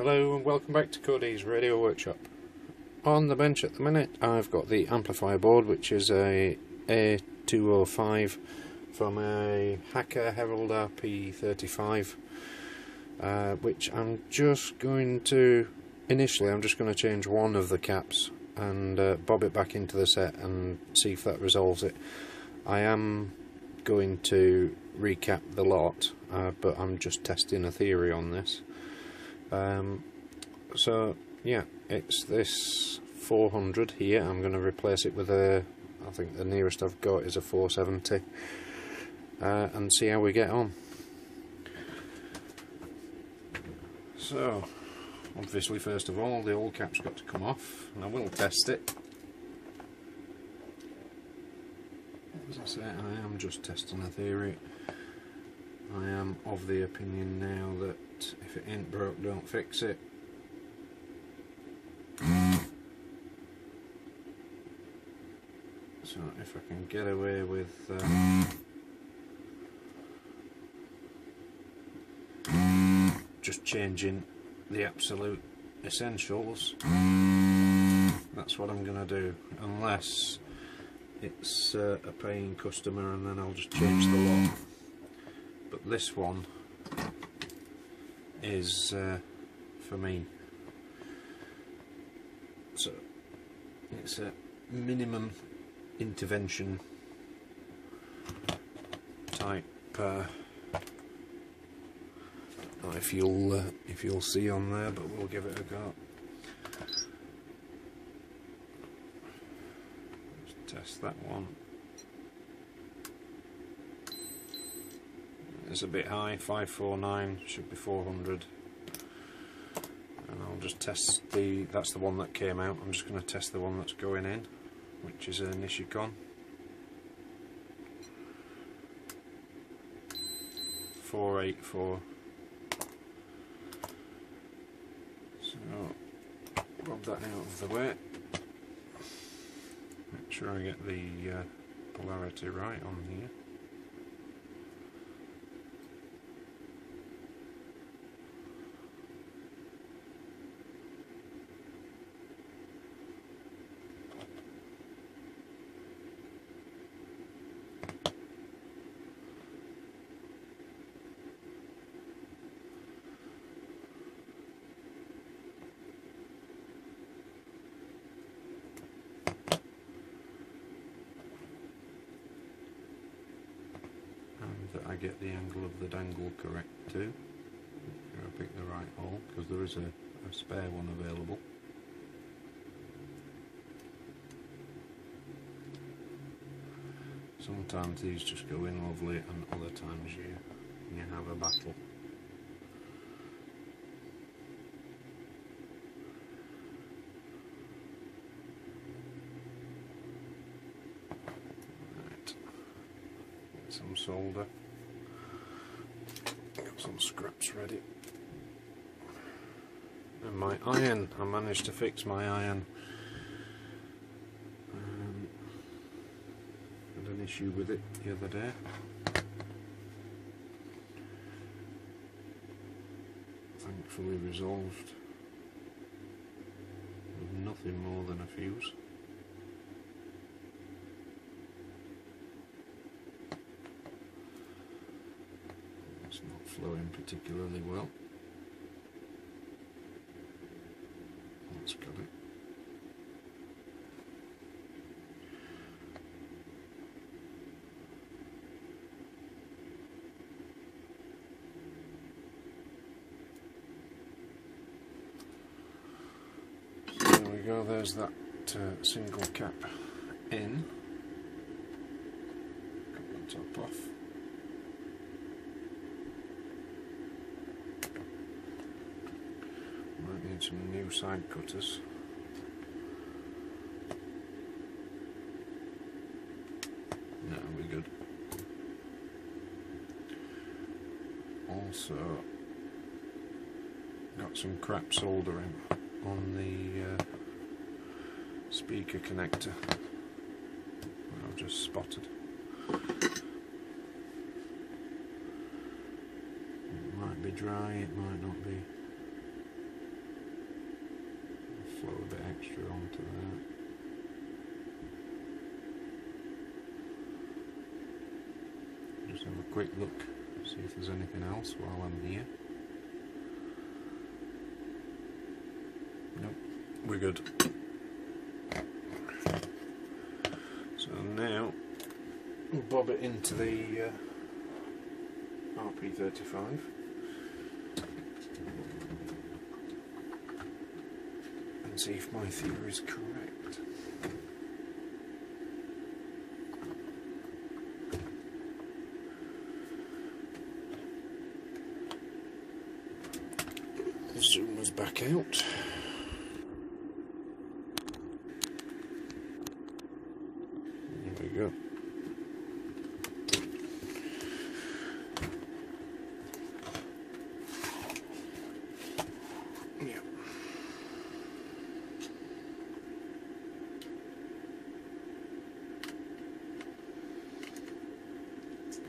Hello and welcome back to Cody's Radio Workshop. On the bench at the minute I've got the amplifier board, which is a A205 from a Hacker Herald RP35, which I'm just going to change one of the caps and bob it back into the set and see if that resolves it. I am going to recap the lot, but I'm just testing a theory on this. So yeah, it's this 400 here. I'm going to replace it with I think the nearest I've got is a 470, and see how we get on. So obviously, first of all, the old cap's got to come off, and I will test it. As I say, I am just testing a theory. I am of the opinion now that if it ain't broke, don't fix it. So if I can get away with just changing the absolute essentials, that's what I'm going to do, unless it's a paying customer, and then I'll just change the lot. But this one is for me, so it's a minimum intervention type. Not if you'll see on there, but we'll give it a go. Let's test that one. It's a bit high, 549, should be 400. And I'll just test that's the one that came out. I'm just going to test the one that's going in, which is a Nishikon. 484. So, bob that out of the way. Make sure I get the polarity right on here. That I get the angle of the dangle correct too. I pick the right hole, because there is a spare one available. Sometimes these just go in lovely, and other times you have a battle. Some solder, got some scraps ready, and my iron. I managed to fix my iron. Had an issue with it the other day. Thankfully resolved with nothing more than a fuse. It's not flowing particularly well. That's got it. So there we go, there's that single cap in. Cut the top off. Might need some new side cutters. No, we're good. Also got some crap soldering on the speaker connector that I've just spotted. It might be dry, it might not be. pressure onto that. Just have a quick look, see if there's anything else while I'm here. Nope, we're good. So now we'll bob it into the RP35 and see if my theory is correct. The zoomer's back out. There we go. Yep.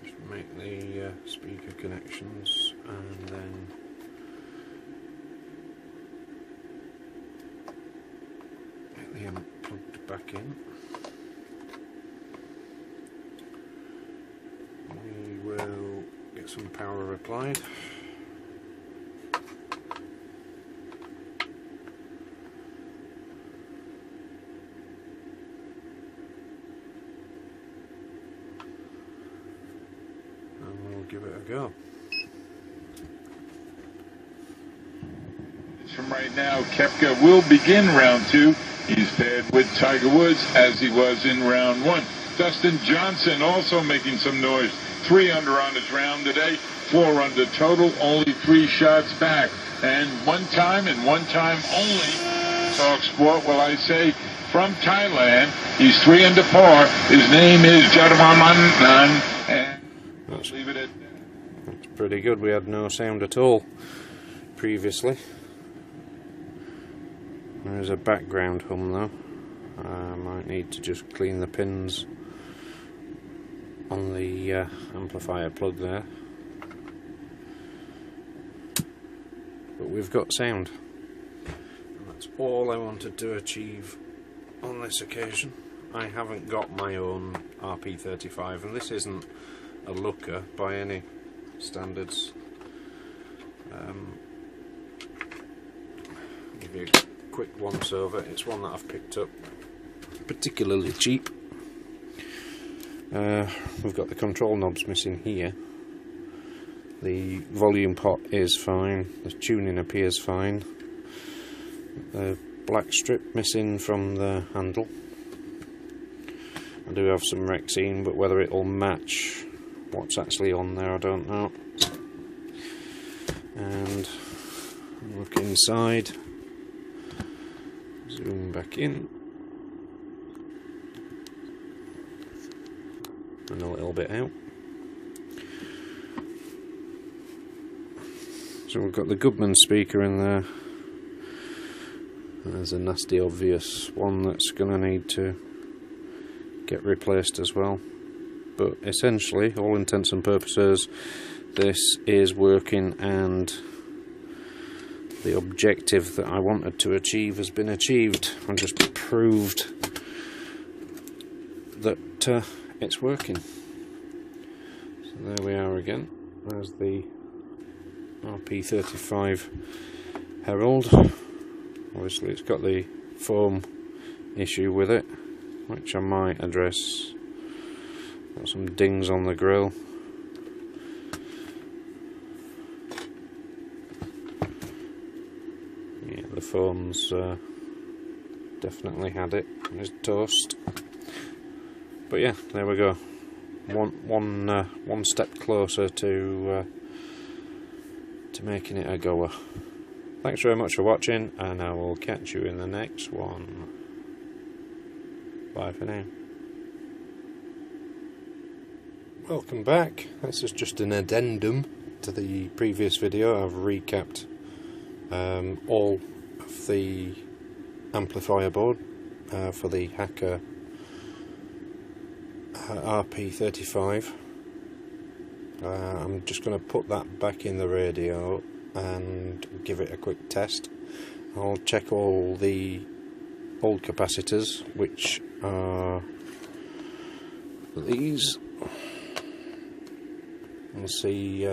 Just make the speaker connections and then get the amp plugged back in. We will get some power applied. And we'll give it a go. From right now, Koepka will begin round 2. He's paired with Tiger Woods as he was in round 1. Dustin Johnson also making some noise. 3 under on his round today, 4 under total, only 3 shots back. And one time and one time only, Talk Sport, well I say, from Thailand. He's 3 under par. His name is Jadamanan, and let's leave it at that. That's pretty good. We had no sound at all previously. There's a background hum though. I might need to just clean the pins on the amplifier plug there. But we've got sound. And that's all I wanted to achieve on this occasion. I haven't got my own RP35 and this isn't a looker by any standards. Give you a quick once over. It's one that I've picked up particularly cheap. We've got the control knobs missing here. The volume pot is fine. The tuning appears fine. The black strip missing from the handle. I do have some Rexine, but whether it'll match what's actually on there I don't know. And look inside. Zoom back in. And a little bit out. So we've got the Goodman speaker in there. There's a nasty obvious one that's going to need to get replaced as well. But essentially, all intents and purposes, this is working and the objective that I wanted to achieve has been achieved. I just proved that it's working. So there we are again. There's the RP35 Herald. Obviously it's got the foam issue with it, which I might address. Got some dings on the grill. Yeah, the foam's definitely had it. It's toast. But yeah, there we go. One step closer to making it a goer. Thanks very much for watching, and I will catch you in the next one. Bye for now. Welcome back. This is just an addendum to the previous video. I've recapped all of the amplifier board for the Hacker RP35. I'm just going to put that back in the radio and give it a quick test. I'll check all the old capacitors, which are these. We'll see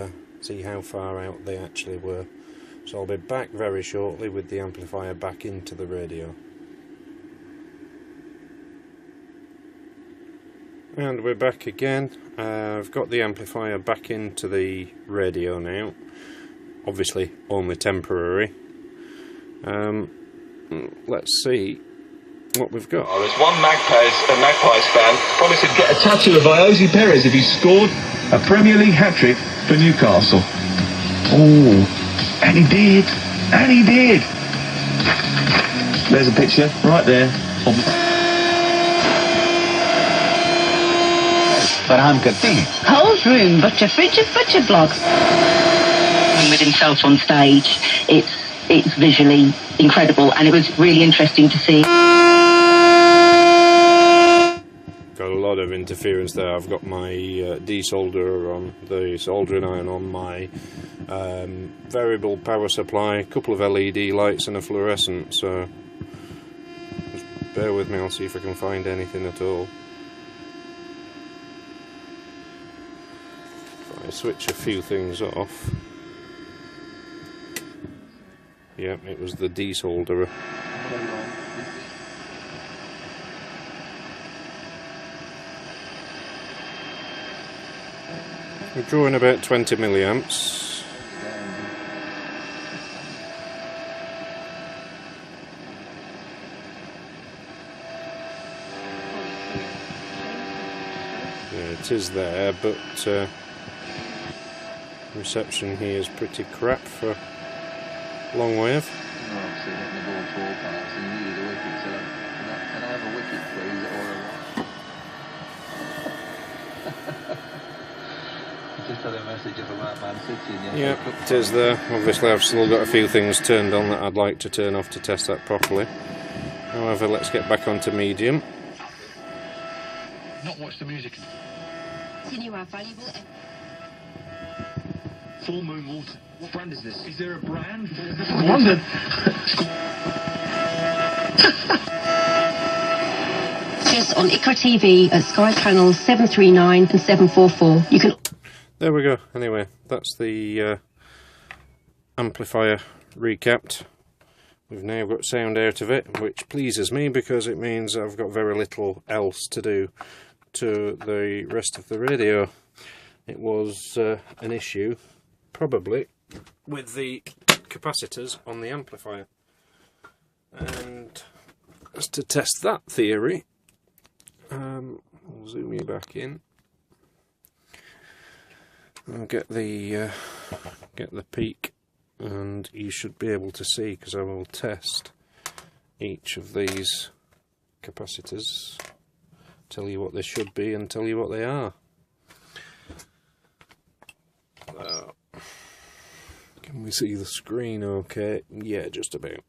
how far out they actually were. So I'll be back very shortly with the amplifier back into the radio. And we're back again. I've got the amplifier back into the radio now. Obviously only temporary. Let's see what we've got. There's one Magpies fan promised he'd get a tattoo of Iosi Perez if he scored a Premier League hat-trick for Newcastle. Oh, and he did. And he did. There's a picture right there. Farhan Kati. Whole room, butcher, fridge, butcher blocks. With himself on stage, it's visually incredible, and it was really interesting to see. Got a lot of interference there. I've got my desolderer on, the soldering iron on, my variable power supply, a couple of LED lights and a fluorescent, so just bear with me, I'll see if I can find anything at all. If I switch a few things off. Yep, it was the desolderer. We're drawing about 20 milliamps. Yeah, it is there, but reception here is pretty crap for long wave. Yeah, it is there. Obviously I've still got a few things turned on that I'd like to turn off to test that properly. However, let's get back onto medium. Not watch the music. Continue our valuable. Full Moon Water. What brand is this? Is there a brand? I wonder. Just on ICRA TV at Sky Channels 739 and 744. You can. There we go. Anyway, that's the amplifier recapped. We've now got sound out of it, which pleases me because it means I've got very little else to do to the rest of the radio. It was an issue, probably, with the capacitors on the amplifier. And as to test that theory, I'll zoom you back in. I'll get the peak, and you should be able to see, because I will test each of these capacitors, tell you what they should be and tell you what they are. Can we see the screen okay? Yeah, just about.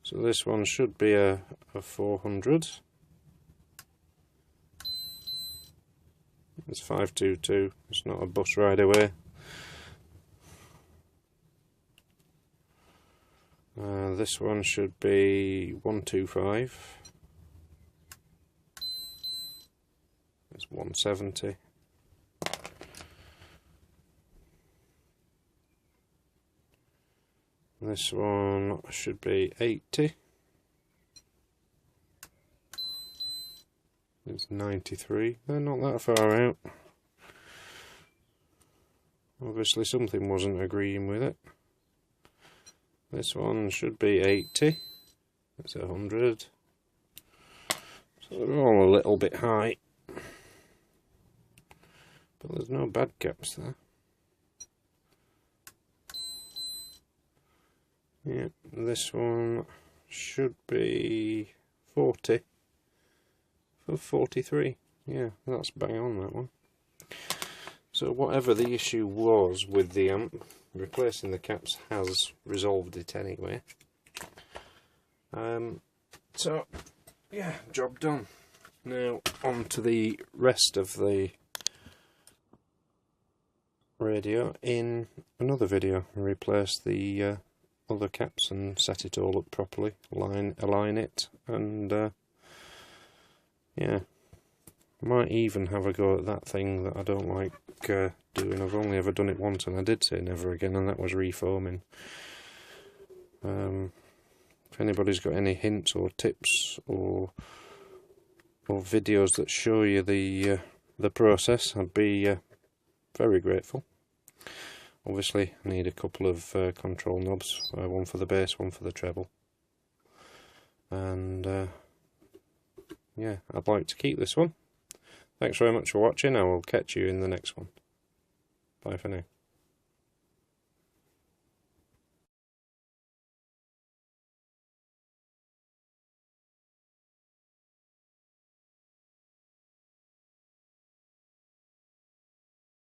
So this one should be a 400. It's 522, it's not a bus ride away. This one should be 125. It's 170. This one should be 80. It's 93. They're not that far out. Obviously something wasn't agreeing with it. This one should be 80. It's 100. So they're all a little bit high. But there's no bad caps there. Yeah, this one should be 40 for 43. Yeah, that's bang on, that one. So whatever the issue was with the amp, replacing the caps has resolved it anyway. So yeah, job done. Now on to the rest of the radio in another video. Replace the other caps and set it all up properly, align it, and yeah, might even have a go at that thing that I don't like doing. I've only ever done it once, and I did say never again, and that was reforming. If anybody's got any hints or tips or videos that show you the process, I'd be very grateful. Obviously I need a couple of control knobs, one for the bass, one for the treble, and yeah, I'd like to keep this one. Thanks very much for watching. I will catch you in the next one. Bye for now.